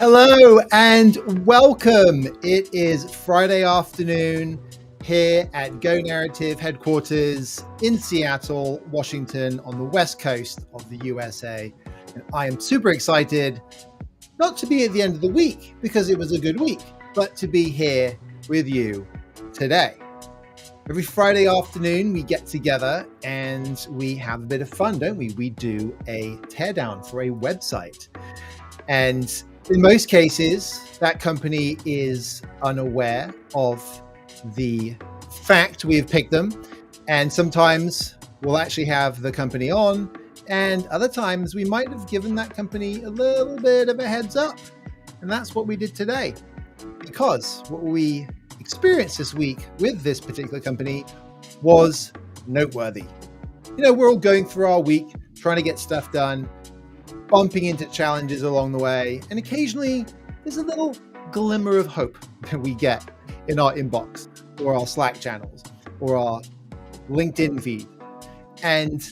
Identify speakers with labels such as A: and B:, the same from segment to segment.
A: Hello and welcome. It is Friday afternoon here at Go Narrative headquarters in Seattle, Washington, on the west coast of the USA. And I am super excited not to be at the end of the week because it was a good week, but to be here with you today. Every Friday afternoon, we get together and we have a bit of fun, don't we? We do a teardown for a website. And in most cases, that company is unaware of the fact we've picked them. And sometimes we'll actually have the company on, and other times we might have given that company a little bit of a heads up. And that's what we did today. Because what we experienced this week with this particular company was noteworthy. We're all going through our week, trying to get stuff done, bumping into challenges along the way, and occasionally there's a little glimmer of hope that we get in our inbox or our Slack channels or our LinkedIn feed. And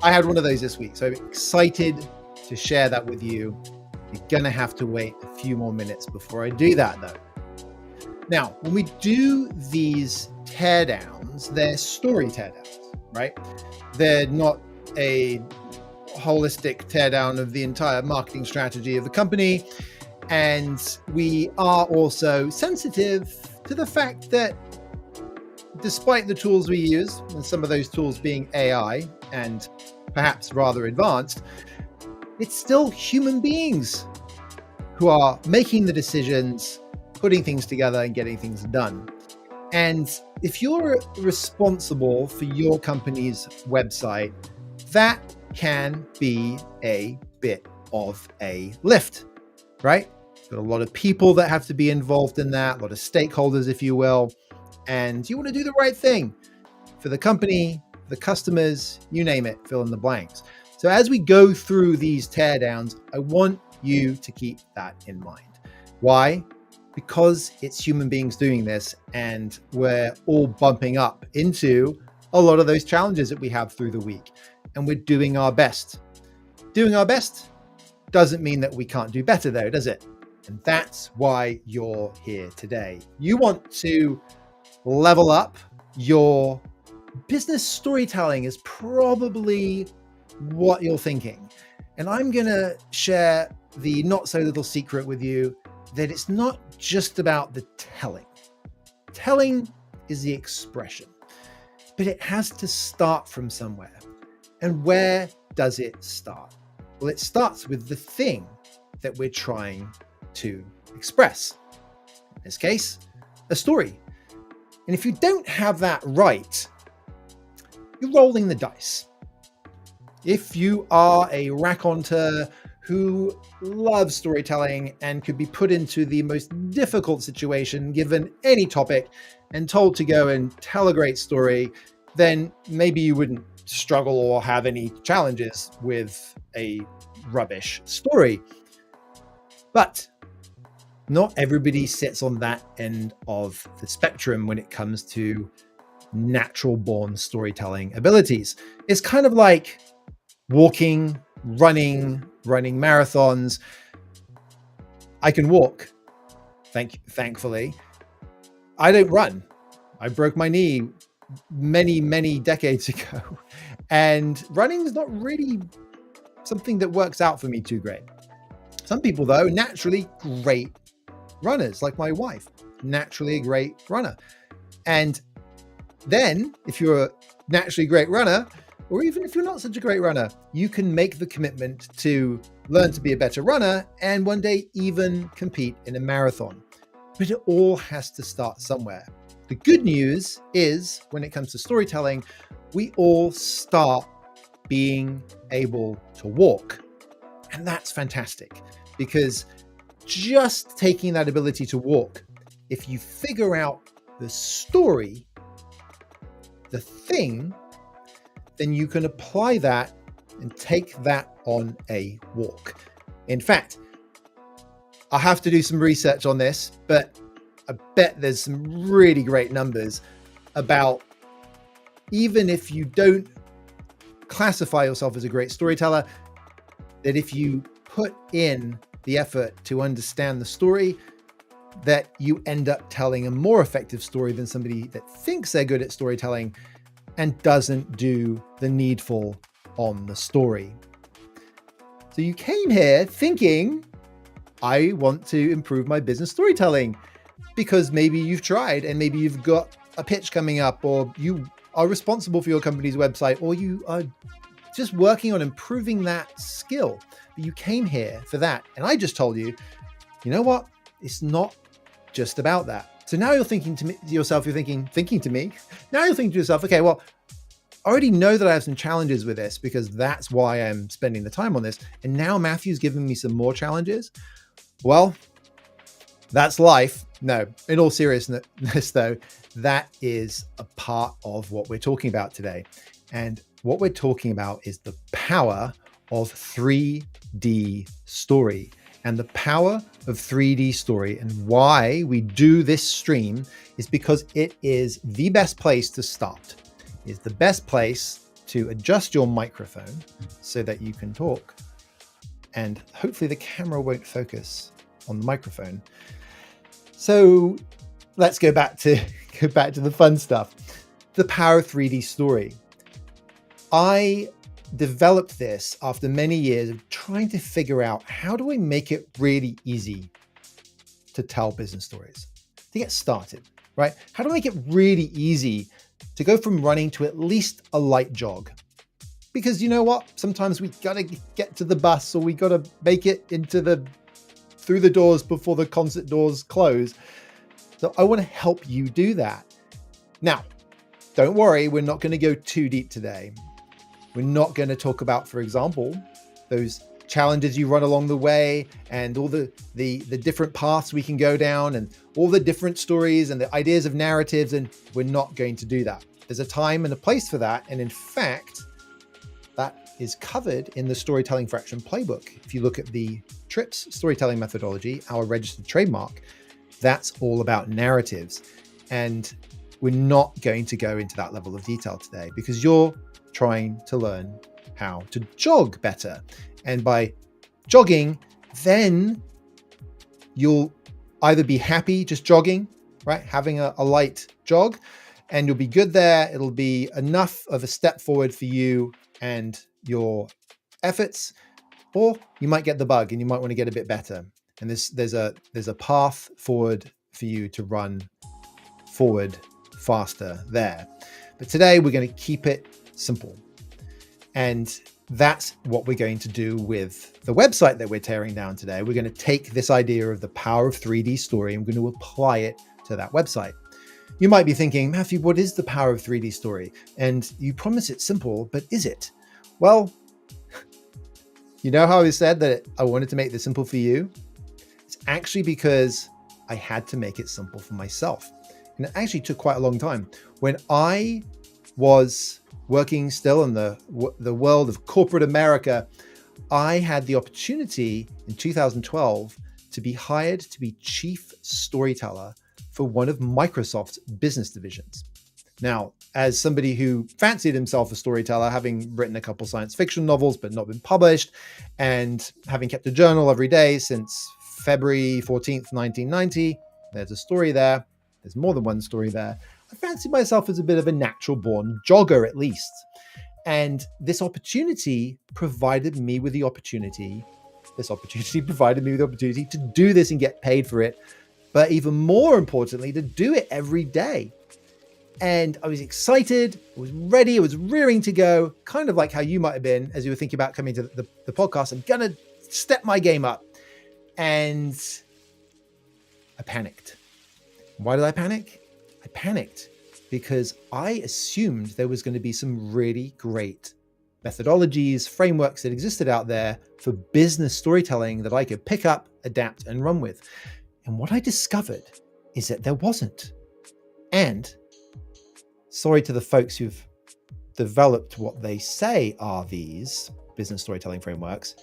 A: I had one of those this week, so I'm excited to share that with you. You're gonna have to wait a few more minutes before I do that though. Now, when we do these teardowns, they're story teardowns, right? They're not a holistic teardown of the entire marketing strategy of the company. And we are also sensitive to the fact that despite the tools we use, and some of those tools being AI and perhaps rather advanced, it's still human beings who are making the decisions, putting things together and getting things done. And if you're responsible for your company's website, that can be a bit of a lift, right? Got a lot of people that have to be involved in that, a lot of stakeholders, if you will, and you want to do the right thing for the company, the customers, you name it, fill in the blanks. So as we go through these teardowns, I want you to keep that in mind. Why? Because it's human beings doing this, and we're all bumping up into a lot of those challenges that we have through the week. And we're doing our best. Doing our best doesn't mean that we can't do better though, does it? And that's why you're here today. You want to level up your business storytelling is probably what you're thinking. And I'm gonna share the not so little secret with you that it's not just about the telling. Telling is the expression, but it has to start from somewhere. And where does it start? Well, it starts with the thing that we're trying to express. In this case, a story. And if you don't have that right, you're rolling the dice. If you are a raconteur who loves storytelling and could be put into the most difficult situation given any topic and told to go and tell a great story, then maybe you wouldn't struggle or have any challenges with a rubbish story. But not everybody sits on that end of the spectrum when it comes to natural born storytelling abilities. It's kind of like walking, running marathons. I can walk, thankfully. I don't run. I broke my knee many decades ago, and running is not really something that works out for me too great. Some people though, naturally great runners, like my wife, naturally a great runner. And then if you're a naturally great runner, or even if you're not such a great runner, you can make the commitment to learn to be a better runner and one day even compete in a marathon. But it all has to start somewhere. The good news is when it comes to storytelling, we all start being able to walk. And that's fantastic because just taking that ability to walk, if you figure out the story, the thing, then you can apply that and take that on a walk. In fact, I'll have to do some research on this, but I bet there's some really great numbers about even if you don't classify yourself as a great storyteller, that if you put in the effort to understand the story, that you end up telling a more effective story than somebody that thinks they're good at storytelling and doesn't do the needful on the story. So you came here thinking, I want to improve my business storytelling, because maybe you've tried and maybe you've got a pitch coming up, or you are responsible for your company's website, or you are just working on improving that skill. But you came here for that. And I just told you, you know what? It's not just about that. So now you're thinking to yourself, now you're thinking to yourself, okay, well, I already know that I have some challenges with this because that's why I'm spending the time on this. And now Matthew's given me some more challenges. Well, that's life. No, in all seriousness though, that is a part of what we're talking about today. And what we're talking about is the power of 3D story, and the power of 3D story. And why we do this stream is because it is the best place to start. It's the best place to adjust your microphone so that you can talk. And hopefully the camera won't focus on the microphone. So let's go back to the fun stuff. The power of 3D story. I developed this after many years of trying to figure out, how do I make it really easy to tell business stories, to get started, right? How do I make it really easy to go from running to at least a light jog? Because you know what? Sometimes we gotta get to the bus, or we gotta make it through the doors before the concert doors close. So I want to help you do that. Now, don't worry, we're not going to go too deep today. We're not going to talk about, for example, those challenges you run along the way, and all the different paths we can go down, and all the different stories and the ideas of narratives. And we're not going to do that. There's a time and a place for that. And in fact, that is covered in the Storytelling for Action playbook. If you look at the TRIPS storytelling methodology, our registered trademark, that's all about narratives. And we're not going to go into that level of detail today, because you're trying to learn how to jog better. And by jogging, then you'll either be happy just jogging, right? Having a light jog, and you'll be good there. It'll be enough of a step forward for you and your efforts, or you might get the bug and you might want to get a bit better. And there's a path forward for you to run forward faster there. But today we're going to keep it simple. And that's what we're going to do with the website that we're tearing down today. We're going to take this idea of the power of 3D story and we're going to apply it to that website. You might be thinking, Matthew, what is the power of 3D story? And you promise it's simple, but is it? Well, you know how I said that I wanted to make this simple for you? It's actually because I had to make it simple for myself. And it actually took quite a long time. When I was working still in the world of corporate America, I had the opportunity in 2012 to be hired to be chief storyteller for one of Microsoft's business divisions. Now, as somebody who fancied himself a storyteller, having written a couple science fiction novels but not been published, and having kept a journal every day since February 14th, 1990, there's a story there. There's more than one story there. I fancied myself as a bit of a natural born jogger, at least. And this opportunity provided me with the opportunity. To do this and get paid for it. But even more importantly, to do it every day. And I was excited, I was ready, I was rearing to go, kind of like how you might have been as you were thinking about coming to the podcast. I'm going to step my game up. And I panicked. Why did I panic? I panicked because I assumed there was going to be some really great methodologies, frameworks that existed out there for business storytelling that I could pick up, adapt, and run with. And what I discovered is that there wasn't. And sorry to the folks who've developed what they say are these business storytelling frameworks,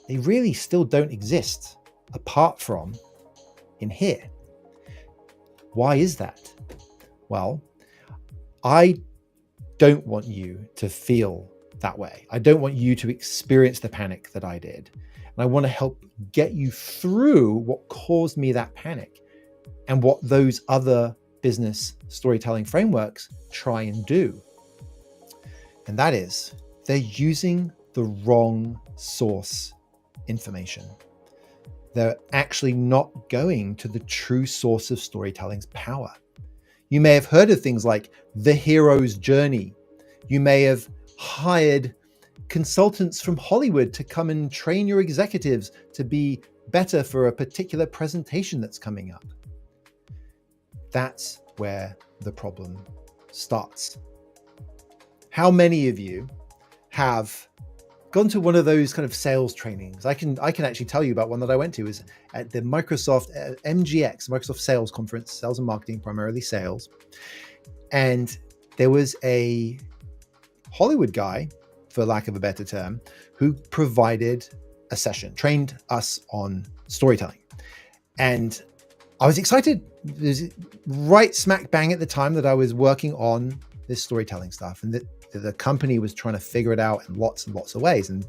A: they really still don't exist apart from in here. Why is that? Well, I don't want you to feel that way. I don't want you to experience the panic that I did. And I want to help get you through what caused me that panic and what those other business storytelling frameworks try and do. And that is, they're using the wrong source information. They're actually not going to the true source of storytelling's power. You may have heard of things like the hero's journey. You may have hired consultants from Hollywood to come and train your executives to be better for a particular presentation that's coming up. That's where the problem starts. How many of you have gone to one of those kind of sales trainings? I can actually tell you about one that I went to. Is at the Microsoft MGX, Microsoft Sales Conference, sales and marketing, primarily sales. And there was a Hollywood guy, for lack of a better term, who provided a session, trained us on storytelling. And I was excited. It was right smack bang at the time that I was working on this storytelling stuff. And the company was trying to figure it out in lots and lots of ways. And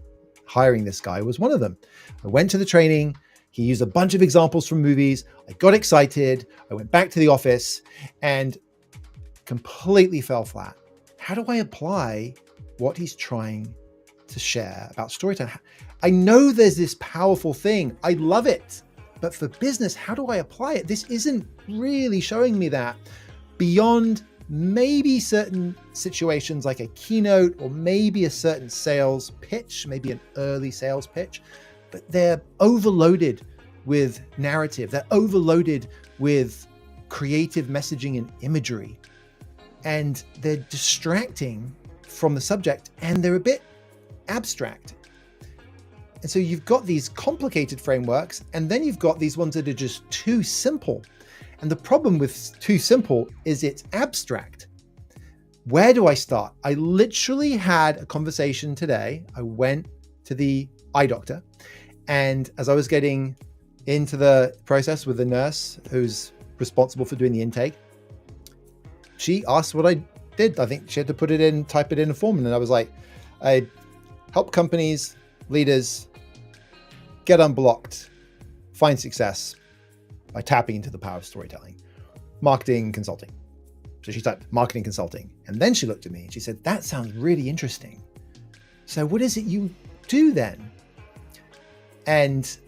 A: hiring this guy was one of them. I went to the training. He used a bunch of examples from movies. I got excited. I went back to the office and completely fell flat. How do I apply what he's trying to share about storytelling? I know there's this powerful thing. I love it. But for business, how do I apply it? This isn't really showing me that beyond maybe certain situations like a keynote or maybe a certain sales pitch, maybe an early sales pitch, but they're overloaded with narrative. They're overloaded with creative messaging and imagery, and they're distracting from the subject, and they're a bit abstract. And so you've got these complicated frameworks, and then you've got these ones that are just too simple. And the problem with too simple is it's abstract. Where do I start? I literally had a conversation today. I went to the eye doctor, and as I was getting into the process with the nurse who's responsible for doing the intake, she asked what I did. I think she had to put it in, type it in a form. And I was like, I help companies, leaders get unblocked, find success by tapping into the power of storytelling, marketing consulting. So she typed marketing consulting. And then she looked at me and she said, that sounds really interesting. So what is it you do then? And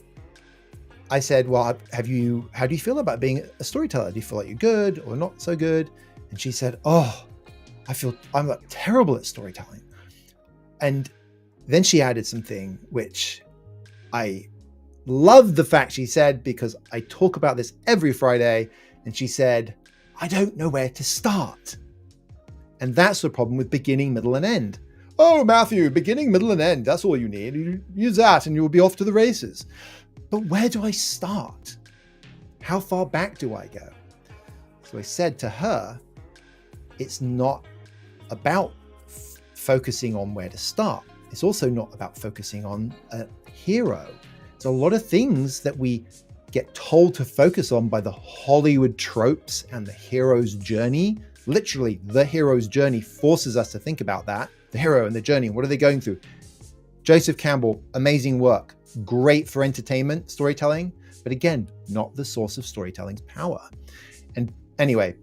A: I said, well, how do you feel about being a storyteller? Do you feel like you're good or not so good? And she said, oh, I'm like terrible at storytelling. And then she added something which I love the fact she said, because I talk about this every Friday. And she said, I don't know where to start. And that's the problem with beginning, middle, and end. Oh, Matthew, beginning, middle, and end. That's all you need. You use that and you'll be off to the races. But where do I start? How far back do I go? So I said to her, it's not about focusing on where to start. It's also not about focusing on a hero. There's a lot of things that we get told to focus on by the Hollywood tropes and the hero's journey. Literally, the hero's journey forces us to think about that. The hero and the journey, what are they going through? Joseph Campbell, amazing work. Great for entertainment, storytelling, but again, not the source of storytelling's power. And anyway,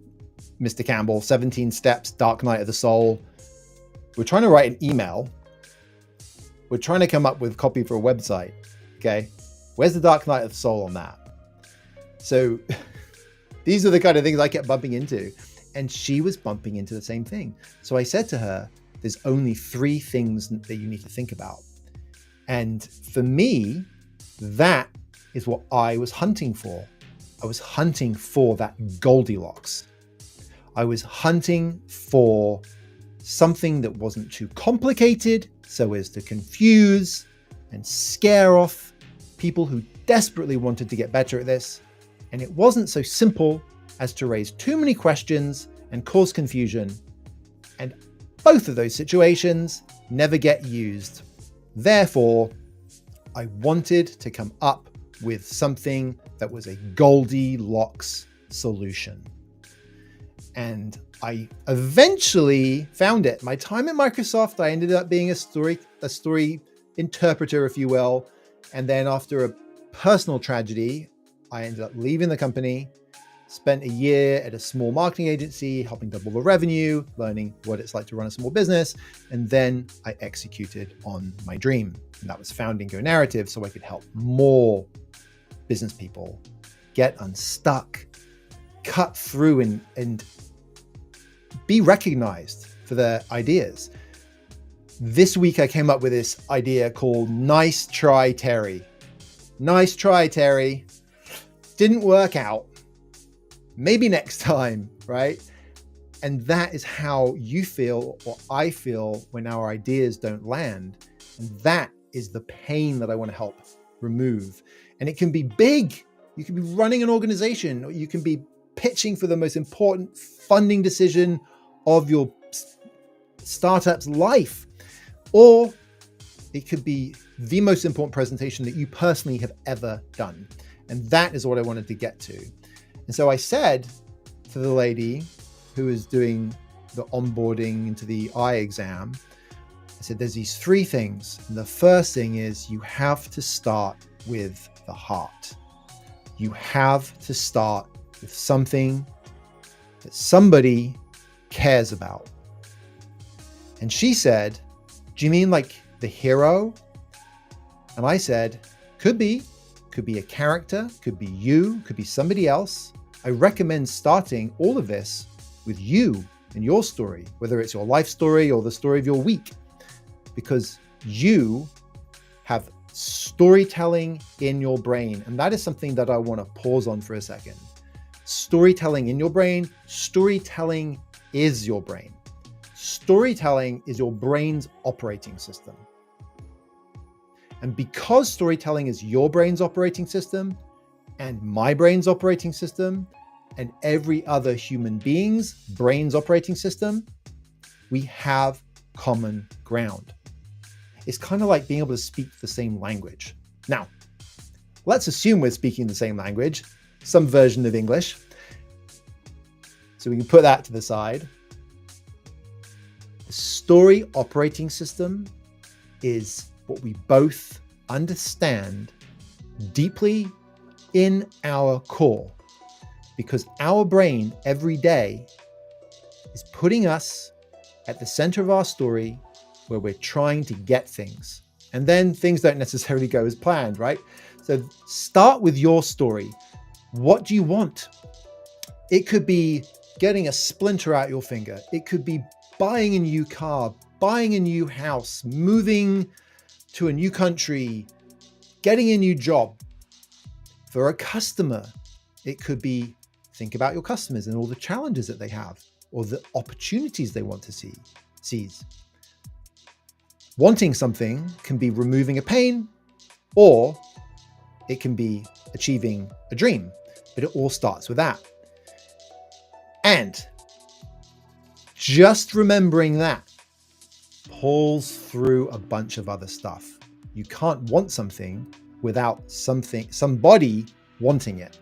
A: Mr. Campbell, 17 Steps, Dark Night of the Soul. We're trying to write an email. We're trying to come up with copy for a website. Okay. Where's the Dark Night of the Soul on that? So these are the kind of things I kept bumping into, and she was bumping into the same thing. So I said to her, there's only 3 things that you need to think about. And for me, that is what I was hunting for. I was hunting for that Goldilocks. I was hunting for something that wasn't too complicated so as to confuse and scare off people who desperately wanted to get better at this. And it wasn't so simple as to raise too many questions and cause confusion. And both of those situations never get used. Therefore, I wanted to come up with something that was a Goldilocks solution. And I eventually found it. My time at Microsoft, I ended up being a story interpreter, if you will. And then after a personal tragedy, I ended up leaving the company, spent a year at a small marketing agency, helping double the revenue, learning what it's like to run a small business. And then I executed on my dream. And that was founding Go Narrative so I could help more business people get unstuck, cut through and be recognized for their ideas. This week, I came up with this idea called Nice Try, Terry. Nice try, Terry. Didn't work out. Maybe next time, right? And that is how you feel or I feel when our ideas don't land. And that is the pain that I want to help remove. And it can be big. You can be running an organization, or you can be pitching for the most important funding decision of your startup's life. Or it could be the most important presentation that you personally have ever done. And that is what I wanted to get to. And so I said to the lady who is doing the onboarding into the eye exam, I said, there's these three things. And the first thing is you have to start with the heart. You have to start with something that somebody cares about. And she said, do you mean like the hero? And I said, could be a character, could be you, could be somebody else. I recommend starting all of this with you and your story, whether it's your life story or the story of your week, because you have storytelling in your brain. And that is something that I want to pause on for a second. Storytelling in your brain, storytelling is your brain. Storytelling is your brain's operating system. And because storytelling is your brain's operating system and my brain's operating system and every other human being's brain's operating system, we have common ground. It's kind of like being able to speak the same language. Now, let's assume we're speaking the same language, some version of English. So we can put that to the side. The story operating system is what we both understand deeply in our core, because our brain every day is putting us at the center of our story where we're trying to get things. And then things don't necessarily go as planned, right? So start with your story. What do you want? It could be getting a splinter out your finger. It could be buying a new car, buying a new house, moving to a new country, getting a new job. For a customer, it could be think about your customers and all the challenges that they have or the opportunities they want to seize. Wanting something can be removing a pain, or it can be achieving a dream, but it all starts with that. And just remembering that pulls through a bunch of other stuff. You can't want something without somebody wanting it.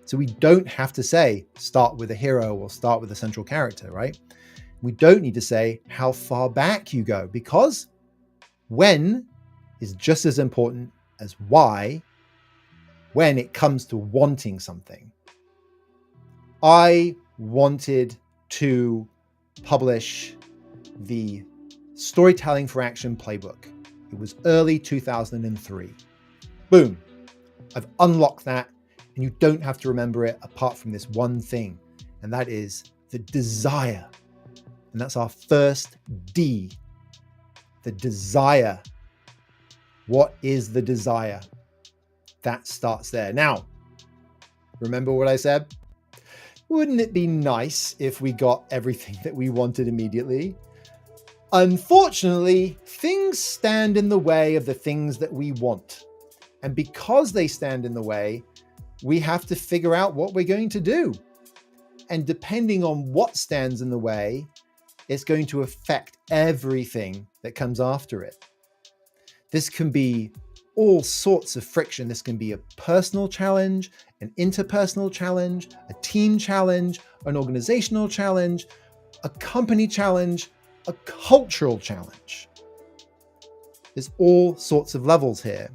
A: So we don't have to say, start with a hero or start with a central character, right? We don't need to say how far back you go, because when is just as important as why when it comes to wanting something. I wanted to publish the Storytelling for Action playbook. It was early 2003. Boom. I've unlocked that, and you don't have to remember it apart from this one thing, and that is the desire. And that's our first D, the desire. What is the desire? That starts there. Now, remember what I said? Wouldn't it be nice if we got everything that we wanted immediately? Unfortunately, things stand in the way of the things that we want. And because they stand in the way, we have to figure out what we're going to do. And depending on what stands in the way, it's going to affect everything that comes after it. This can be all sorts of friction. This can be a personal challenge, an interpersonal challenge, a team challenge, an organizational challenge, a company challenge, a cultural challenge. There's all sorts of levels here.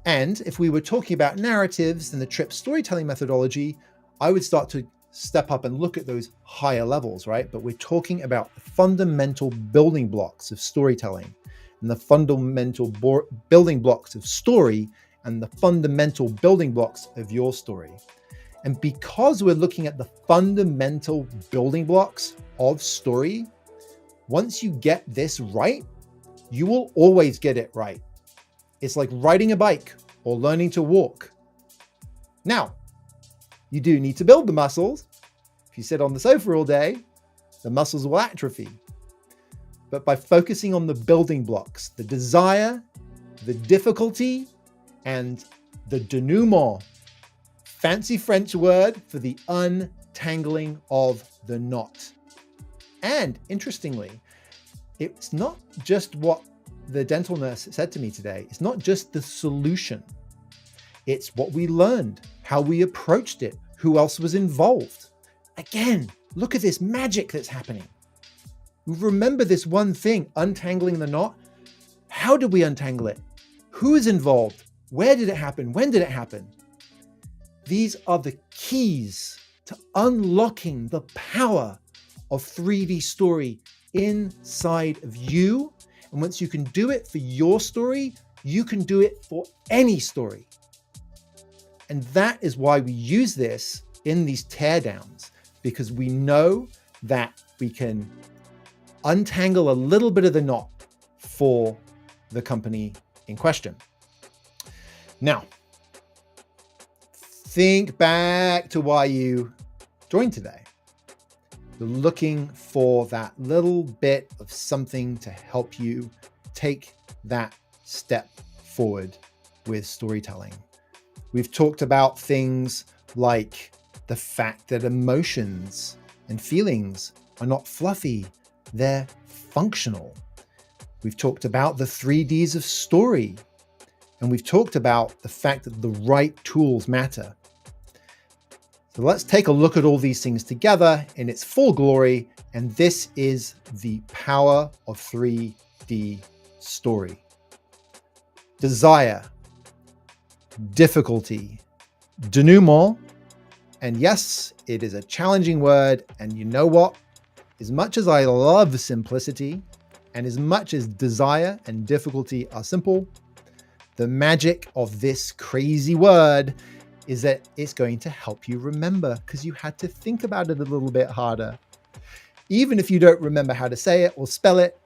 A: And if we were talking about narratives and the TRIP storytelling methodology, I would start to step up and look at those higher levels, right? But we're talking about the fundamental building blocks of storytelling and the fundamental building blocks of story and the fundamental building blocks of your story. And because we're looking at the fundamental building blocks of story, once you get this right, you will always get it right. It's like riding a bike or learning to walk. Now, you do need to build the muscles. If you sit on the sofa all day, the muscles will atrophy. But by focusing on the building blocks, the desire, the difficulty, and the denouement, fancy French word for the untangling of the knot. And interestingly, it's not just what the dental nurse said to me today. It's not just the solution. It's what we learned, how we approached it, who else was involved. Again, look at this magic that's happening. Remember this one thing, untangling the knot. How did we untangle it? Who is involved? Where did it happen? When did it happen? These are the keys to unlocking the power of 3D story inside of you. And once you can do it for your story, you can do it for any story. And that is why we use this in these teardowns, because we know that we can untangle a little bit of the knot for the company in question. Now, think back to why you joined today. You're looking for that little bit of something to help you take that step forward with storytelling. We've talked about things like the fact that emotions and feelings are not fluffy, they're functional. We've talked about the 3Ds of story, and we've talked about the fact that the right tools matter. So let's take a look at all these things together in its full glory, and this is the power of 3D story. Desire, difficulty, denouement, and yes, it is a challenging word, and you know what? As much as I love simplicity, and as much as desire and difficulty are simple, the magic of this crazy word is that it's going to help you remember, because you had to think about it a little bit harder. Even if you don't remember how to say it or spell it,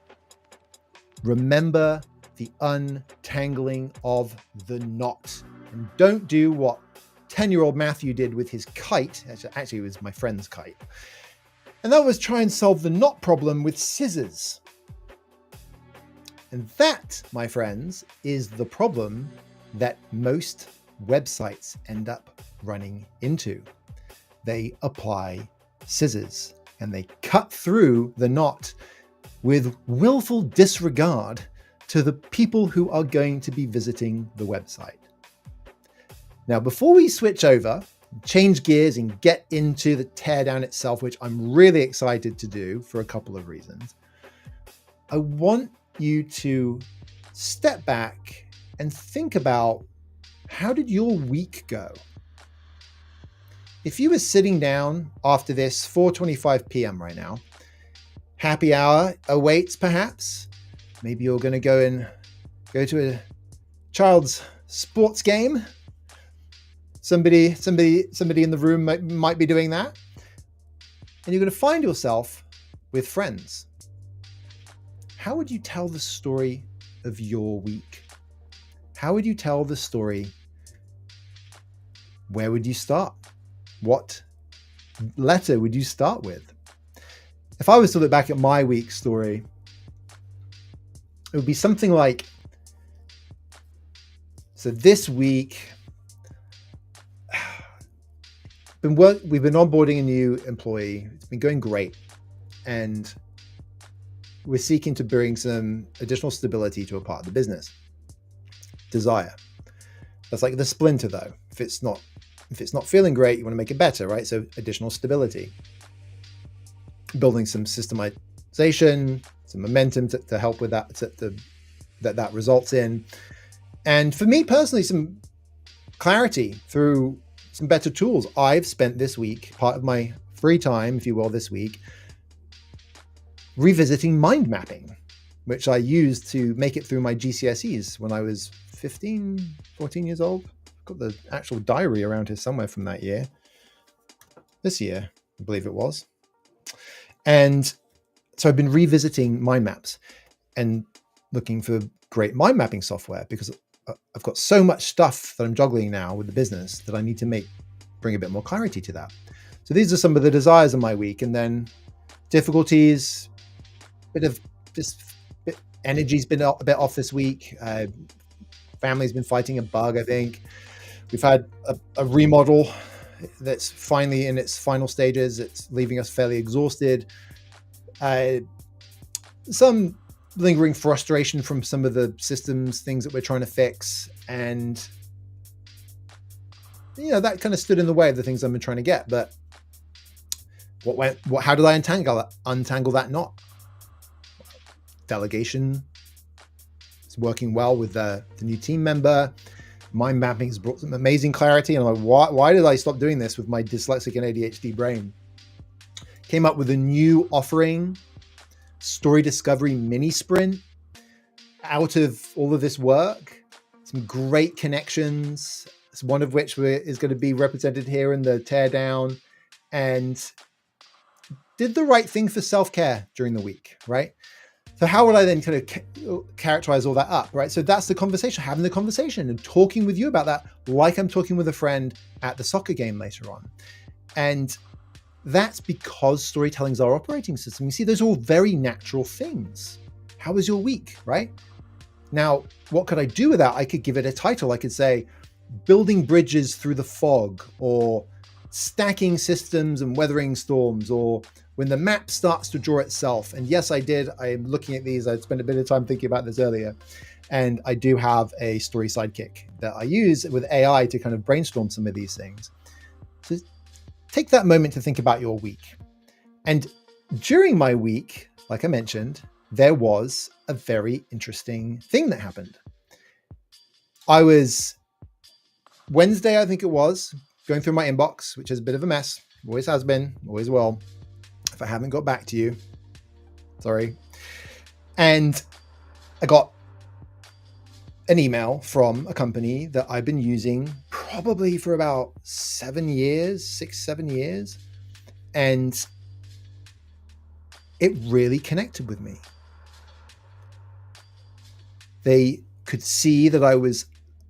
A: remember the untangling of the knot. And don't do what 10-year-old Matthew did with his kite. Actually, it was my friend's kite. And that was try and solve the knot problem with scissors. And that, my friends, is the problem that most websites end up running into. They apply scissors and they cut through the knot with willful disregard to the people who are going to be visiting the website. Now, before we switch over, change gears and get into the teardown itself, which I'm really excited to do for a couple of reasons, I want you to step back and think about, how did your week go? If you were sitting down after this, 4:25 p.m. right now, happy hour awaits perhaps. Maybe you're going to go to a child's sports game. Somebody in the room might be doing that. And you're going to find yourself with friends. How would you tell the story of your week? How would you tell the story? Where would you start? What letter would you start with? If I was to look back at my week story, it would be something like, so this week, we've been onboarding a new employee. It's been going great. And we're seeking to bring some additional stability to a part of the business. Desire. That's like the splinter though. If it's not feeling great, you want to make it better, right? So additional stability. Building some systemization, some momentum to help with that, that results in. And for me personally, some clarity through some better tools. I've spent this week, part of my free time, if you will, this week, revisiting mind mapping, which I used to make it through my GCSEs when I was 15, 14 years old. I've got the actual diary around here somewhere from that year. This year, I believe it was. And so I've been revisiting mind maps and looking for great mind mapping software because I've got so much stuff that I'm juggling now with the business that I need to bring a bit more clarity to that. So these are some of the desires of my week, and then difficulties, energy's been a bit off this week. Family's been fighting a bug, I think. We've had a remodel that's finally in its final stages. It's leaving us fairly exhausted. Some lingering frustration from some of the systems, things that we're trying to fix. And, that kind of stood in the way of the things I've been trying to get. But how did I untangle that knot? Delegation. It's working well with the new team member. Mind mapping has brought some amazing clarity. And I'm like, why did I stop doing this with my dyslexic and ADHD brain? Came up with a new offering, story discovery mini sprint. Out of all of this work, some great connections, one of which is going to be represented here in the Teardown, and did the right thing for self-care during the week, right? So how would I then kind of characterize all that up, right? So that's the conversation, having the conversation and talking with you about that, like I'm talking with a friend at the soccer game later on. And that's because storytelling is our operating system. You see, those are all very natural things. How was your week, right? Now, what could I do with that? I could give it a title. I could say, building bridges through the fog, or stacking systems and weathering storms, or when the map starts to draw itself. And yes, I did. I'm looking at these. I spent a bit of time thinking about this earlier. And I do have a story sidekick that I use with AI to kind of brainstorm some of these things. So take that moment to think about your week. And during my week, like I mentioned, there was a very interesting thing that happened. I was Wednesday, I think it was, going through my inbox, which is a bit of a mess. Always has been, always will. If I haven't got back to you, sorry. And I got an email from a company that I've been using probably for about 7 years. And it really connected with me. They could see that I was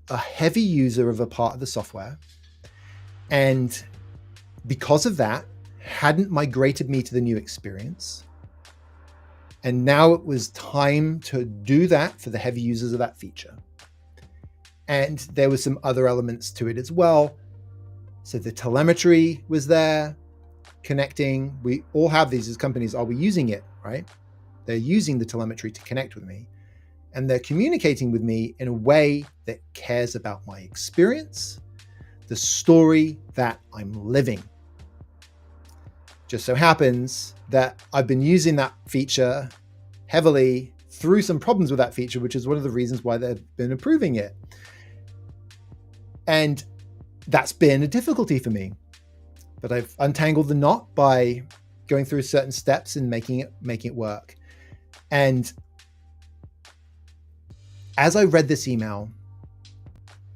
A: a heavy user of a part of the software. And because of that, hadn't migrated me to the new experience. And now it was time to do that for the heavy users of that feature. And there were some other elements to it as well. So the telemetry was there, connecting. We all have these as companies. Are we using it, right? They're using the telemetry to connect with me. And they're communicating with me in a way that cares about my experience, the story that I'm living. Just so happens that I've been using that feature heavily through some problems with that feature, which is one of the reasons why they've been improving it. And that's been a difficulty for me. But I've untangled the knot by going through certain steps and making it work. And as I read this email,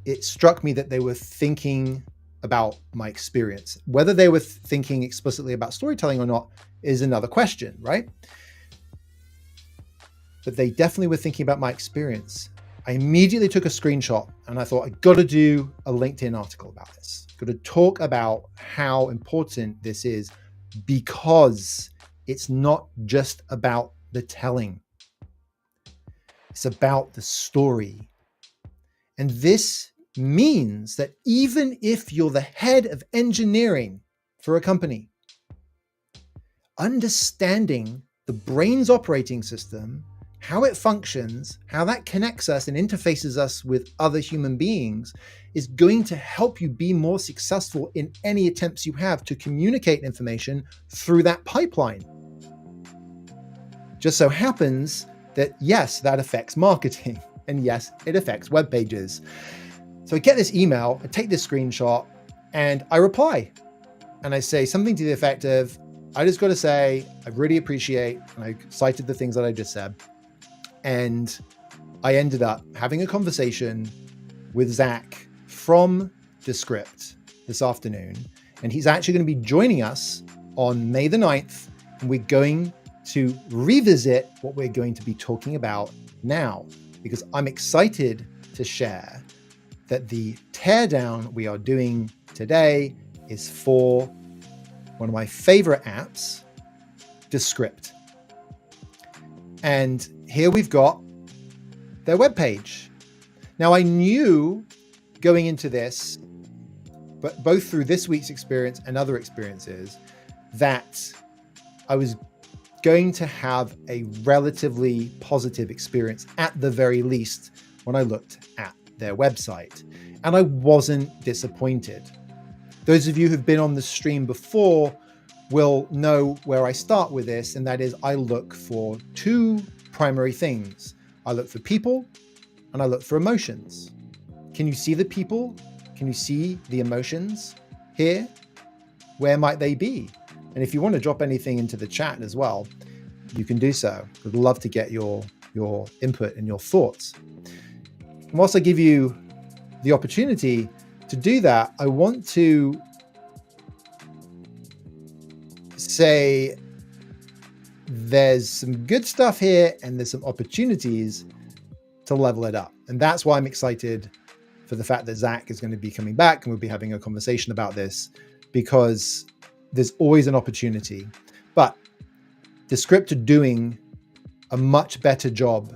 A: it struck me that they were thinking about my experience. Whether they were thinking explicitly about storytelling or not is another question, right? But they definitely were thinking about my experience. I immediately took a screenshot and I thought, I got to do a LinkedIn article about this. Got to talk about how important this is, because it's not just about the telling. It's about the story. And this means that even if you're the head of engineering for a company, understanding the brain's operating system, how it functions, how that connects us and interfaces us with other human beings, is going to help you be more successful in any attempts you have to communicate information through that pipeline. Just so happens that, yes, that affects marketing. And yes, it affects web pages. So I get this email, I take this screenshot, and I reply. And I say something to the effect of, I just got to say, I really appreciate, and I cited the things that I just said. And I ended up having a conversation with Zach from Descript this afternoon. And he's actually going to be joining us on May the 9th. And we're going to revisit what we're going to be talking about now, because I'm excited to share that the teardown we are doing today is for one of my favorite apps, Descript. And here we've got their webpage. Now, I knew going into this, but both through this week's experience and other experiences, that I was going to have a relatively positive experience at the very least when I looked at their website. And I wasn't disappointed. Those of you who've been on the stream before will know where I start with this, and that is I look for two primary things. I look for people and I look for emotions. Can you see the people? Can you see the emotions here? Where might they be? And if you want to drop anything into the chat as well, you can do so. I'd love to get your input and your thoughts. And whilst I give you the opportunity to do that, I want to say there's some good stuff here and there's some opportunities to level it up. And that's why I'm excited for the fact that Zach is going to be coming back and we'll be having a conversation about this, because there's always an opportunity. But Descript are doing a much better job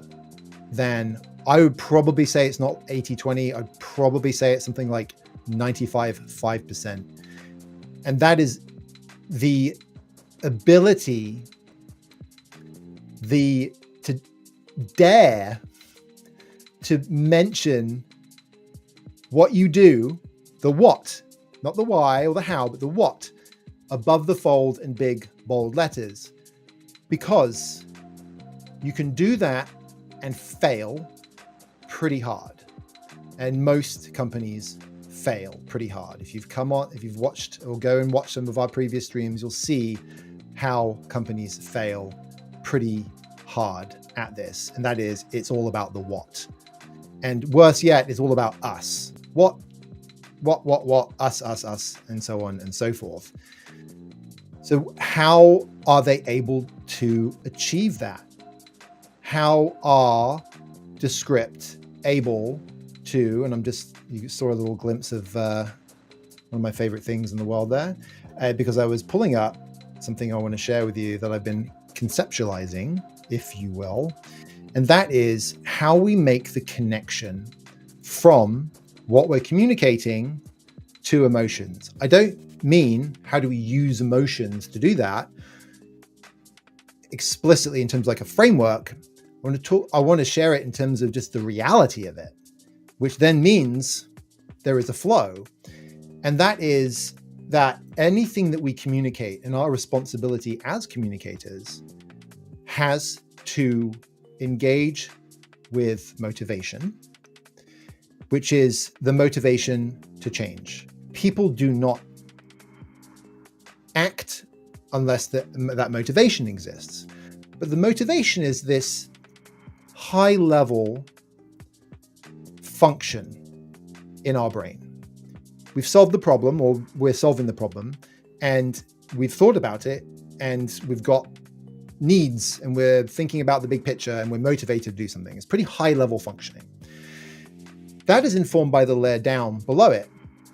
A: than, I would probably say it's not 80-20. I'd probably say it's something like 95-5%. And that is the ability, to dare to mention what you do, the what, not the why or the how, but the what, above the fold in big, bold letters. Because you can do that and fail pretty hard. And most companies fail pretty hard. If you've watched or go and watch some of our previous streams, you'll see how companies fail pretty hard at this. And that is, it's all about the what. And worse yet, it's all about us. What, us, and so on and so forth. So how are they able to achieve that? How are Descript able to, and you saw a little glimpse of one of my favorite things in the world there, because I was pulling up something I want to share with you that I've been conceptualizing, if you will, and that is how we make the connection from what we're communicating to emotions. I don't mean how do we use emotions to do that explicitly in terms of like a framework. I want to share it in terms of just the reality of it, which then means there is a flow. And that is that anything that we communicate, and our responsibility as communicators, has to engage with motivation, which is the motivation to change. People do not act unless that motivation exists. But the motivation is this high level function in our brain. We've solved the problem, or we're solving the problem, and we've thought about it, and we've got needs, and we're thinking about the big picture, and we're motivated to do something. It's pretty high level functioning. That is informed by the layer down below it.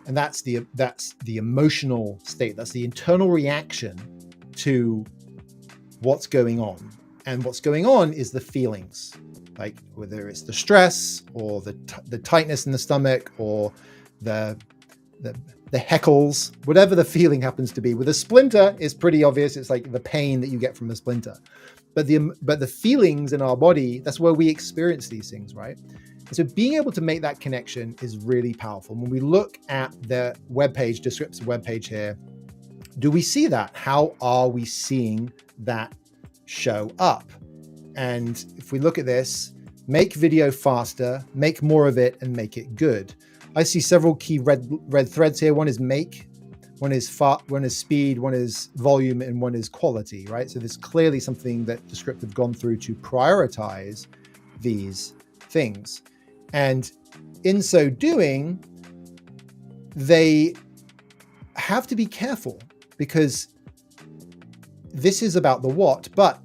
A: And that's the emotional state. That's the internal reaction to what's going on. And what's going on is the feelings, like whether it's the stress or the tightness in the stomach or the heckles, whatever the feeling happens to be. With a splinter, it's pretty obvious. It's like the pain that you get from a splinter. But the feelings in our body, that's where we experience these things, right? And so being able to make that connection is really powerful. When we look at the webpage, Descript's webpage here, do we see that? How are we seeing that show up? And if we look at this, make video faster, make more of it, and make it good. I see several key red threads here. One is make, one is speed, one is volume, and one is quality, right? So there's clearly something that Descript have gone through to prioritize these things. And in so doing, they have to be careful because this is about the what, but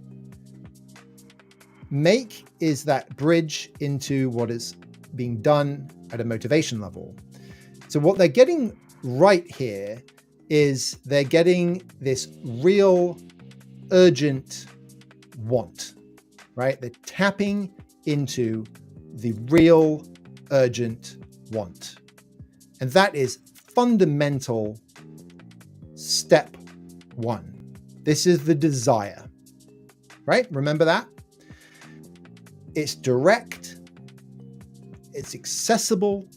A: make is that bridge into what is being done at a motivation level. So what they're getting right here is they're getting this real urgent want, right? They're tapping into the real urgent want. And that is fundamental step one. This is the desire, right? Remember that? It's direct, it's accessible.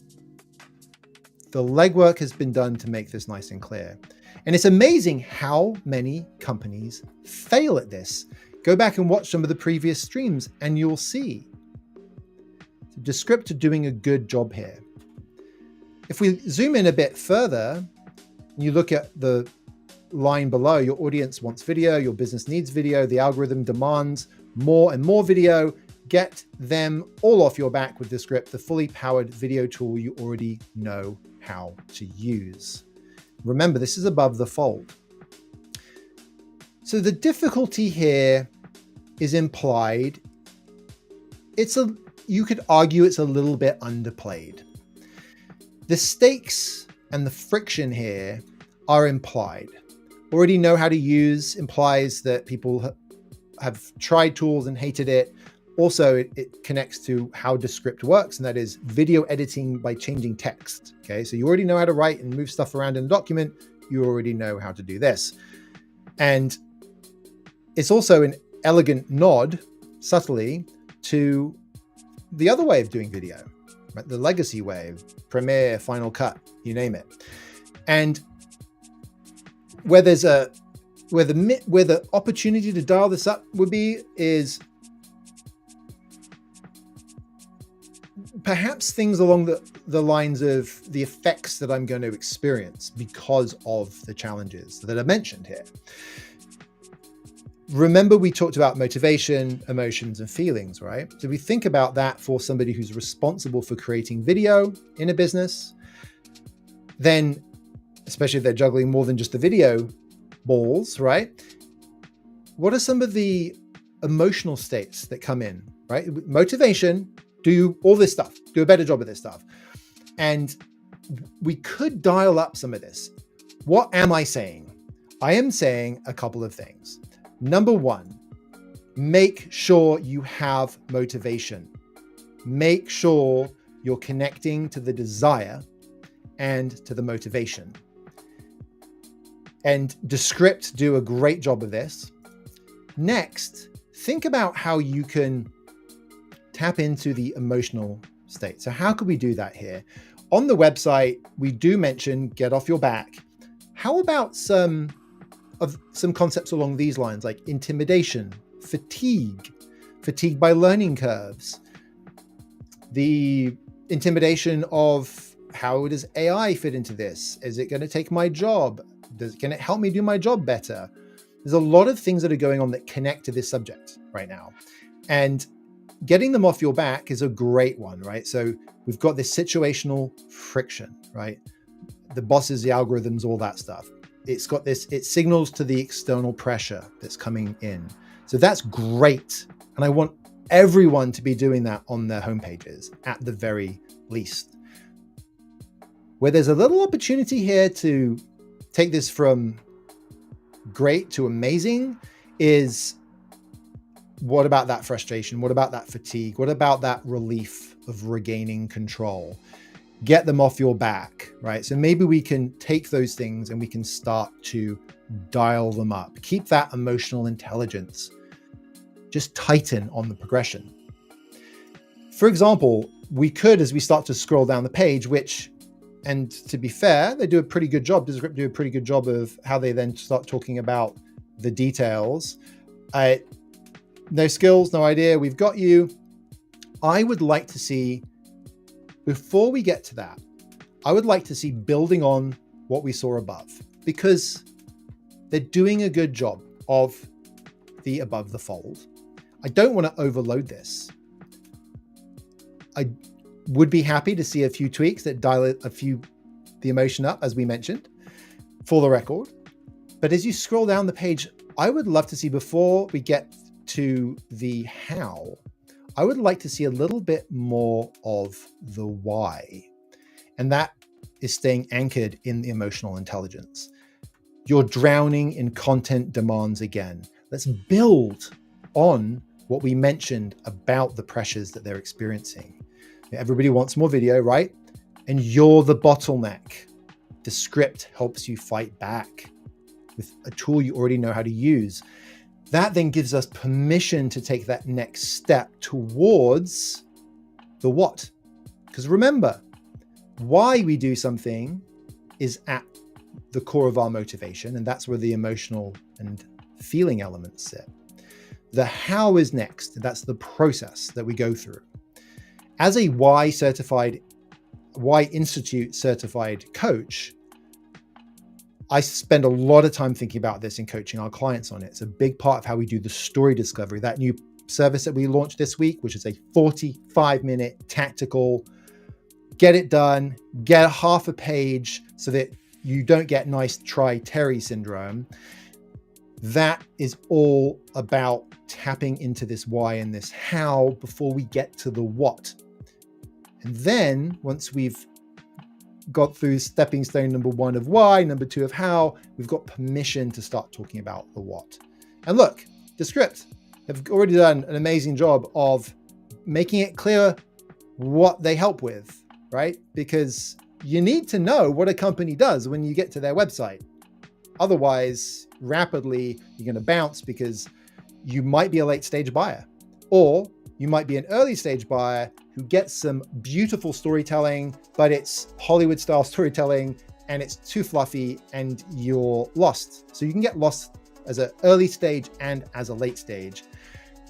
A: The legwork has been done to make this nice and clear. And it's amazing how many companies fail at this. Go back and watch some of the previous streams and you'll see. Descript are doing a good job here. If we zoom in a bit further, you look at the line below, your audience wants video, your business needs video, the algorithm demands more and more video. Get them all off your back with Descript, the fully powered video tool you already know how to use. Remember, this is above the fold. So the difficulty here is implied. You could argue it's a little bit underplayed. The stakes and the friction here are implied. Already know how to use implies that people have tried tools and hated it. Also, it connects to how Descript works, and that is video editing by changing text. Okay, so you already know how to write and move stuff around in a document. You already know how to do this. And it's also an elegant nod, subtly, to the other way of doing video, right? The legacy way, Premiere, Final Cut, you name it. And where the opportunity to dial this up would be is perhaps things along the lines of the effects that I'm going to experience because of the challenges that are mentioned here. Remember, we talked about motivation, emotions, and feelings, right? So we think about that for somebody who's responsible for creating video in a business, then, especially if they're juggling more than just the video balls, right? What are some of the emotional states that come in, right? Motivation, do all this stuff, do a better job of this stuff. And we could dial up some of this. What am I saying? I am saying a couple of things. Number one, make sure you have motivation. Make sure you're connecting to the desire and to the motivation. And Descript do a great job of this. Next, think about how you can tap into the emotional state. So how could we do that here? On the website, we do mention get off your back. How about some concepts along these lines, like intimidation, fatigue by learning curves, the intimidation of how does AI fit into this? Is it going to take my job? Can it help me do my job better? There's a lot of things that are going on that connect to this subject right now. And getting them off your back is a great one, right? So we've got this situational friction, right? The bosses, the algorithms, all that stuff. It's got this, it signals to the external pressure that's coming in. So that's great. And I want everyone to be doing that on their homepages at the very least. Where there's a little opportunity here to take this from great to amazing is, what about that frustration? What about that fatigue? What about that relief of regaining control? Get them off your back, right? So maybe we can take those things and we can start to dial them up. Keep that emotional intelligence. Just tighten on the progression. For example, we could, as we start to scroll down the page, and to be fair, they do a pretty good job. Descript do a pretty good job of how they then start talking about the details. No skills, no idea. We've got you. I would like to see, before we get to that, I would like to see building on what we saw above, because they're doing a good job of the above the fold. I don't want to overload this. I would be happy to see a few tweaks that dial the emotion up, as we mentioned, for the record. But as you scroll down the page, I would love to see, before we get to the how, I would like to see a little bit more of the why. And that is staying anchored in the emotional intelligence. You're drowning in content demands again. Let's build on what we mentioned about the pressures that they're experiencing. Everybody wants more video, right? And you're the bottleneck. The script helps you fight back with a tool you already know how to use. That then gives us permission to take that next step towards the what. Because remember, why we do something is at the core of our motivation, and that's where the emotional and feeling elements sit. The how is next, and that's the process that we go through. As a Y Institute certified coach, I spend a lot of time thinking about this and coaching our clients on it. It's a big part of how we do the story discovery. That new service that we launched this week, which is a 45-minute tactical, get it done, get half a page so that you don't get nice try Terry syndrome. That is all about tapping into this why and this how before we get to the what. And then once we've got through stepping stone number 1 of why, number 2 of how, we've got permission to start talking about the what. And look, Descript have already done an amazing job of making it clear what they help with, right? Because you need to know what a company does when you get to their website. Otherwise, rapidly, you're going to bounce because you might be a late stage buyer, or you might be an early stage buyer who gets some beautiful storytelling, but it's Hollywood style storytelling and it's too fluffy and you're lost. So you can get lost as an early stage and as a late stage.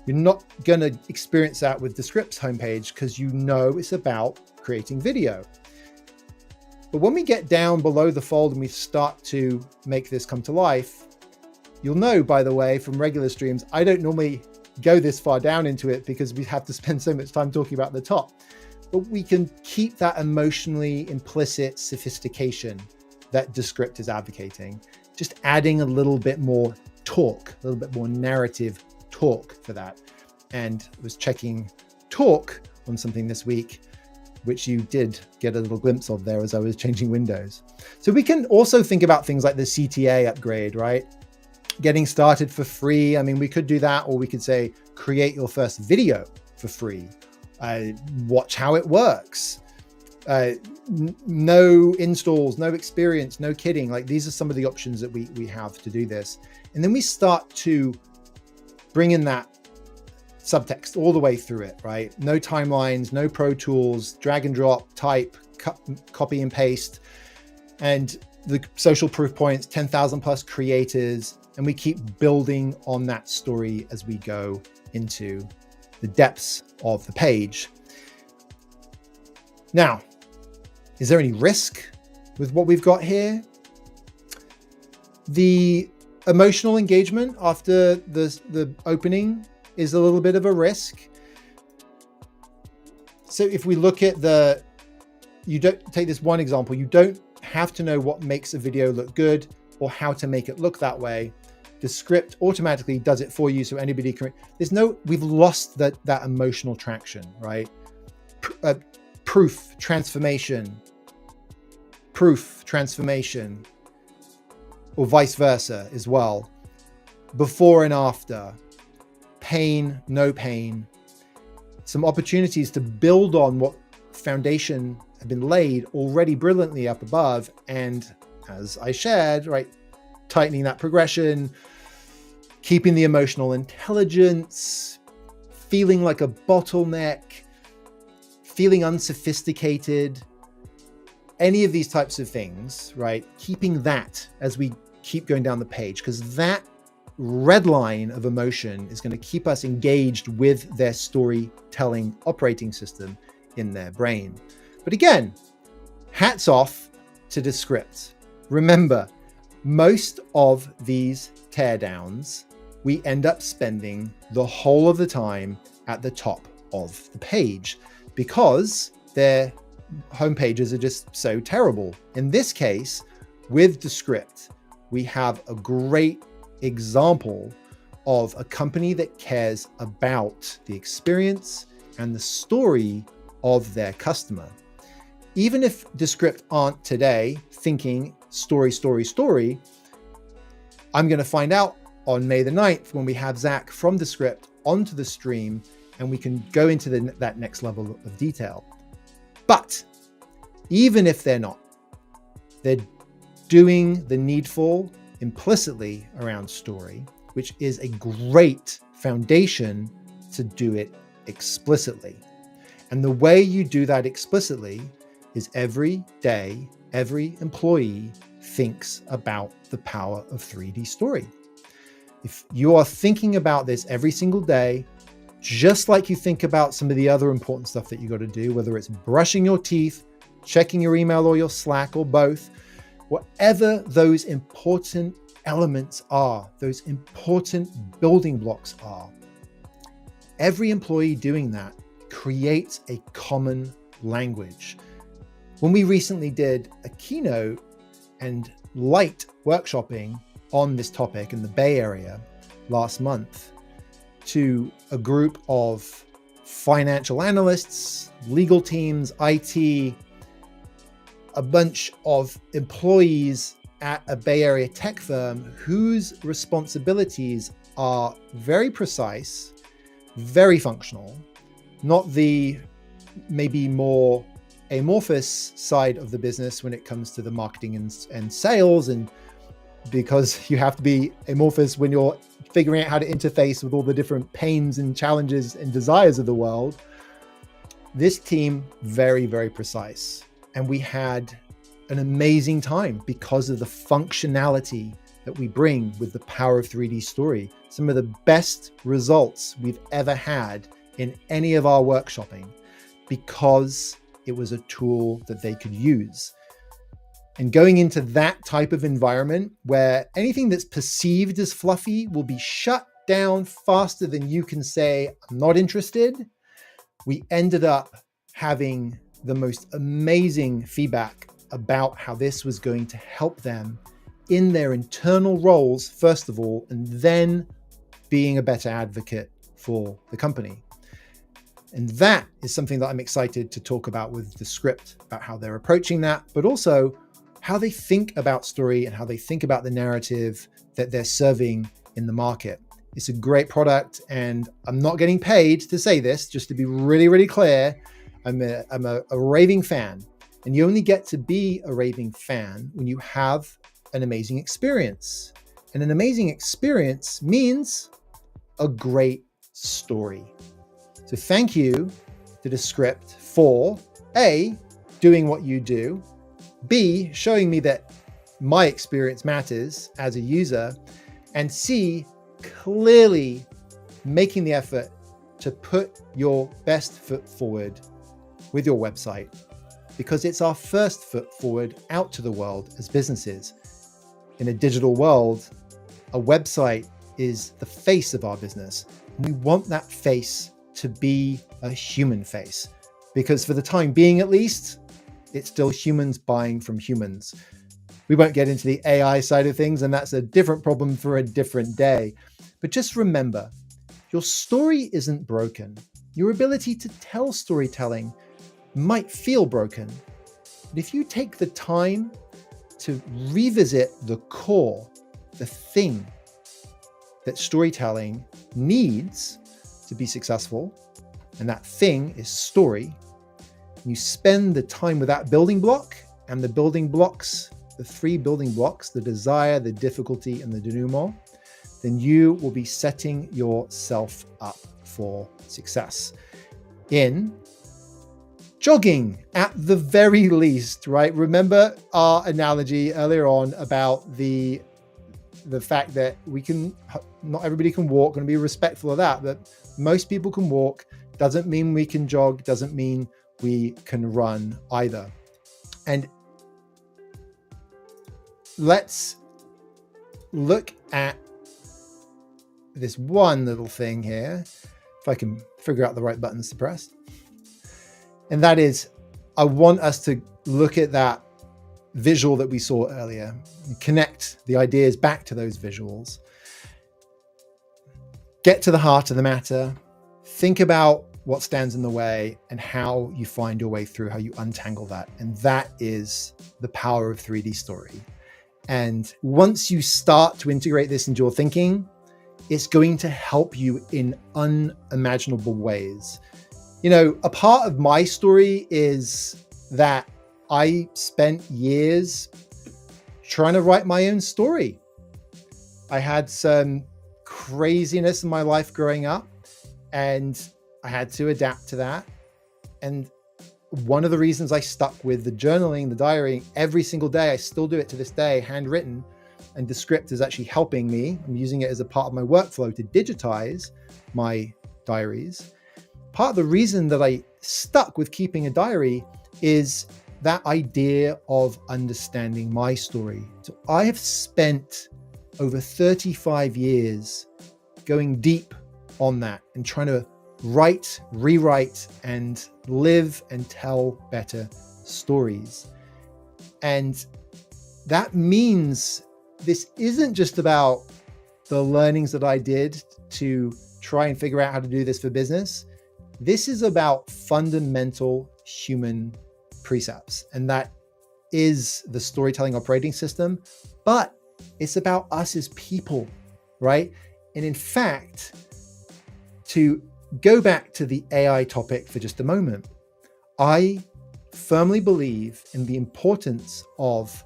A: You're not going to experience that with Descript's homepage because you know it's about creating video. But when we get down below the fold and we start to make this come to life, you'll know, by the way, from regular streams, I don't normally go this far down into it because we have to spend so much time talking about the top. But we can keep that emotionally implicit sophistication that Descript is advocating, just adding a little bit more talk, a little bit more narrative talk for that. And I was checking talk on something this week, which you did get a little glimpse of there as I was changing windows. So we can also think about things like the CTA upgrade, right? Getting started for free. I mean, we could do that, or we could say, create your first video for free. Watch how it works. No installs, no experience, no kidding. Like, these are some of the options that we have to do this. And then we start to bring in that subtext all the way through it, right? No timelines, no Pro Tools, drag and drop, type, copy and paste, and the social proof points, 10,000 plus creators. And we keep building on that story as we go into the depths of the page. Now, is there any risk with what we've got here? The emotional engagement after the opening is a little bit of a risk. So if we look at you don't take this one example, you don't have to know what makes a video look good or how to make it look that way. The script automatically does it for you, so anybody can. We've lost that emotional traction, right? Proof, transformation, or vice versa as well. Before and after, pain, no pain. Some opportunities to build on what foundation had been laid already brilliantly up above, and as I shared, right, tightening that progression, keeping the emotional intelligence, feeling like a bottleneck, feeling unsophisticated, any of these types of things, right? Keeping that as we keep going down the page, because that red line of emotion is going to keep us engaged with their storytelling operating system in their brain. But again, hats off to Descript. Remember, most of these teardowns, we end up spending the whole of the time at the top of the page because their homepages are just so terrible. In this case, with Descript, we have a great example of a company that cares about the experience and the story of their customer. Even if Descript aren't today thinking story, I'm going to find out on May the 9th when we have Zach from Descript onto the stream and we can go into that next level of detail. But even if they're not, they're doing the needful implicitly around story, which is a great foundation to do it explicitly. And the way you do that explicitly is every day, every employee thinks about the power of 3D story. If you are thinking about this every single day, just like you think about some of the other important stuff that you got to do, whether it's brushing your teeth, checking your email or your Slack or both, whatever those important elements are, those important building blocks are, every employee doing that creates a common language. When we recently did a keynote and light workshopping on this topic in the Bay Area last month to a group of financial analysts, legal teams, IT, a bunch of employees at a Bay Area tech firm whose responsibilities are very precise, very functional, not the maybe more amorphous side of the business when it comes to the marketing and sales, and because you have to be amorphous when you're figuring out how to interface with all the different pains and challenges and desires of the world. This team, very, very precise. And we had an amazing time because of the functionality that we bring with the power of 3D story. Some of the best results we've ever had in any of our workshopping because it was a tool that they could use. And going into that type of environment where anything that's perceived as fluffy will be shut down faster than you can say, I'm not interested, we ended up having the most amazing feedback about how this was going to help them in their internal roles, first of all, and then being a better advocate for the company. And that is something that I'm excited to talk about with Descript, about how they're approaching that, but also how they think about story and how they think about the narrative that they're serving in the market. It's a great product, and I'm not getting paid to say this, just to be really, really clear. I'm a raving fan, and you only get to be a raving fan when you have an amazing experience. And an amazing experience means a great story. So thank you to Descript for A, doing what you do, B, showing me that my experience matters as a user, and C, clearly making the effort to put your best foot forward with your website, because it's our first foot forward out to the world as businesses. In a digital world, a website is the face of our business. We want that face to be a human face, because for the time being, at least, it's still humans buying from humans. We won't get into the AI side of things, and that's a different problem for a different day. But just remember, your story isn't broken. Your ability to tell storytelling might feel broken, but if you take the time to revisit the core, the thing that storytelling needs to be successful, and that thing is story, you spend the time with that building block and the building blocks, the three building blocks, the desire, the difficulty, and the denouement, then you will be setting yourself up for success in jogging at the very least, right? Remember our analogy earlier on about the the fact that not everybody can walk, going to be respectful of that, but most people can walk. Doesn't mean we can jog, doesn't mean we can run either. And let's look at this one little thing here, if I can figure out the right buttons to press. And that is, I want us to look at that visual that we saw earlier and connect the ideas back to those visuals. Get to the heart of the matter. Think about what stands in the way and how you find your way through, how you untangle that. And that is the power of 3D story. And once you start to integrate this into your thinking, it's going to help you in unimaginable ways. You know, a part of my story is that I spent years trying to write my own story. I had some craziness in my life growing up, and I had to adapt to that. And one of the reasons I stuck with the journaling, the diary every single day, I still do it to this day, handwritten, and the script is actually helping me. I'm using it as a part of my workflow to digitize my diaries. Part of the reason that I stuck with keeping a diary is that idea of understanding my story. So I have spent over 35 years going deep on that and trying to write, rewrite, and live and tell better stories. And that means this isn't just about the learnings that I did to try and figure out how to do this for business. This is about fundamental human precepts, and that is the storytelling operating system, but it's about us as people, right? And in fact, to go back to the AI topic for just a moment, I firmly believe in the importance of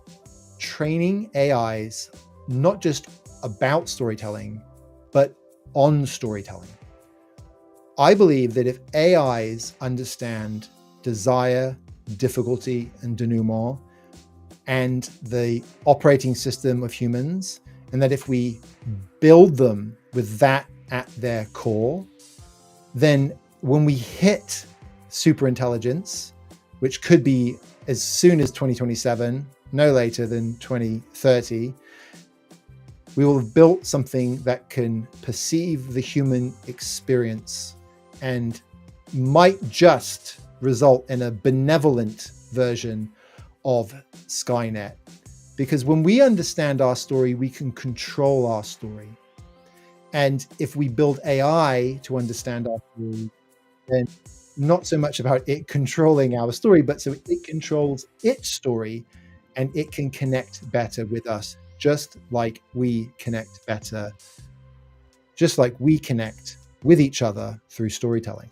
A: training AIs, not just about storytelling, but on storytelling. I believe that if AIs understand desire, difficulty, and denouement, and the operating system of humans, and that if we build them with that at their core, then when we hit super intelligence, which could be as soon as 2027, no later than 2030, we will have built something that can perceive the human experience and might just result in a benevolent version of Skynet. Because when we understand our story, we can control our story. And if we build AI to understand our story, then not so much about it controlling our story, but so it controls its story and it can connect better with us, just like we connect better, just like we connect with each other through storytelling.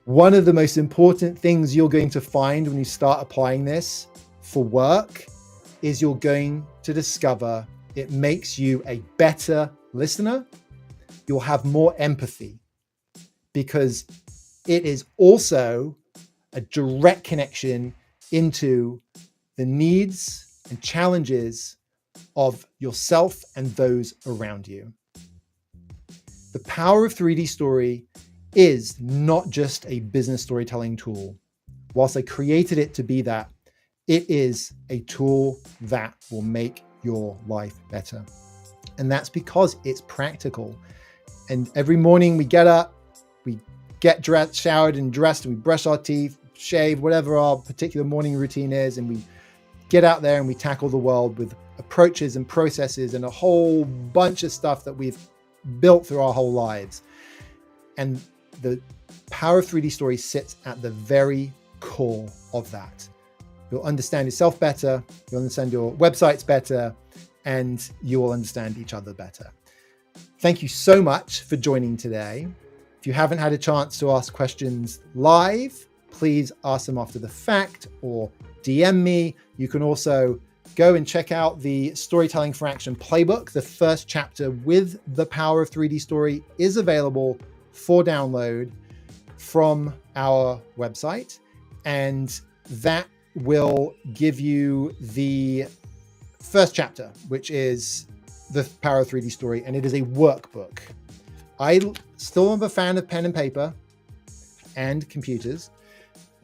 A: One of the most important things you're going to find when you start applying this for work is you're going to discover it makes you a better listener. You'll have more empathy because it is also a direct connection into the needs and challenges of yourself and those around you. The power of 3D story is not just a business storytelling tool. Whilst I created it to be that, it is a tool that will make your life better. And that's because it's practical. And every morning we get up, we get dressed, showered and dressed, and we brush our teeth, shave, whatever our particular morning routine is, and we get out there and we tackle the world with approaches and processes and a whole bunch of stuff that we've built through our whole lives. And the power of 3D story sits at the very core of that. You'll understand yourself better, you'll understand your websites better, and you will understand each other better. Thank you so much for joining today. If you haven't had a chance to ask questions live, please ask them after the fact or DM me. You can also go and check out the Storytelling for Action playbook. The first chapter with the power of 3D story is available for download from our website, and that will give you the first chapter, which is the Power of 3D Story, and it is a workbook. I still am a fan of pen and paper and computers,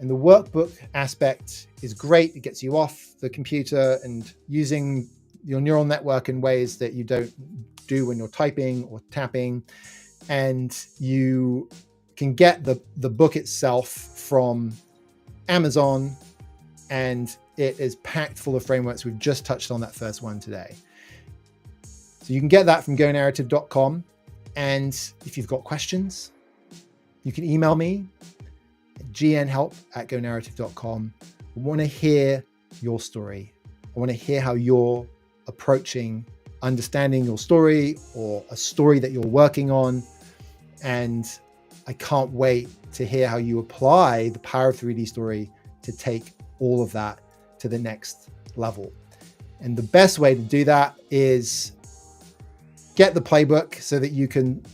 A: and the workbook aspect is great. It gets you off the computer and using your neural network in ways that you don't do when you're typing or tapping, and you can get the book itself from Amazon, and it is packed full of frameworks. We've just touched on that first one today. So you can get that from gonarrative.com. And if you've got questions, you can email me at gnhelp@gonarrative.com. I want to hear your story. I want to hear how you're approaching understanding your story or a story that you're working on. And I can't wait to hear how you apply the Power of 3D Story to take all of that to the next level. And the best way to do that is get the playbook so that you can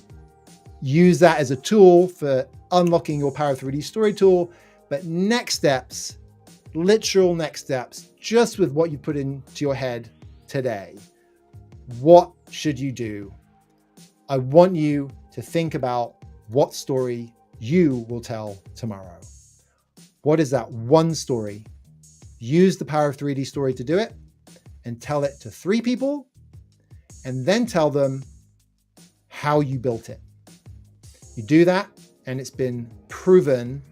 A: use that as a tool for unlocking your Power of 3D Story tool. But next steps, literal next steps, just with what you put into your head today, what should you do? I want you to think about what story you will tell tomorrow. What is that one story? Use the Power of 3D Story to do it, and tell it to 3 people, and then tell them how you built it. You do that, and it's been proven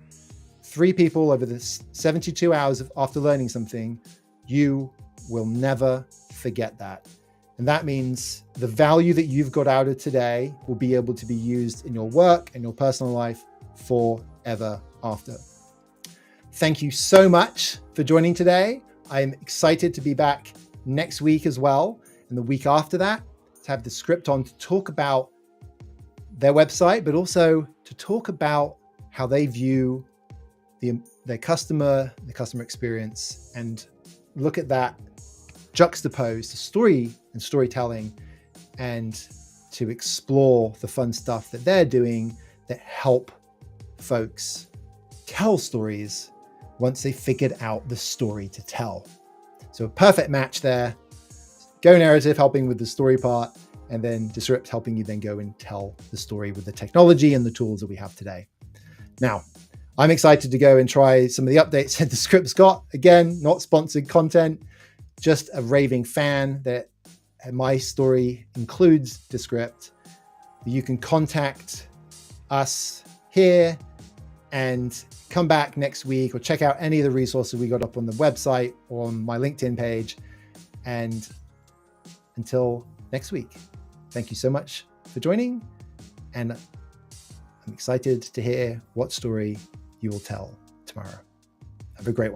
A: 3 people over the 72 hours after learning something, you will never forget that. And that means the value that you've got out of today will be able to be used in your work and your personal life forever after. Thank you so much for joining today. I'm excited to be back next week as well, and the week after that, to have the script on to talk about their website, but also to talk about how they view their customer, the customer experience, and look at that juxtaposed to story and storytelling, and to explore the fun stuff that they're doing that help folks tell stories once they figured out the story to tell. So a perfect match there. Go Narrative helping with the story part, and then Descript helping you then go and tell the story with the technology and the tools that we have today. Now, I'm excited to go and try some of the updates that Descript's got. Again, not sponsored content, just a raving fan that my story includes Descript. You can contact us here and come back next week, or check out any of the resources we got up on the website or on my LinkedIn page. And until next week, thank you so much for joining. And I'm excited to hear what story you will tell tomorrow. Have a great one.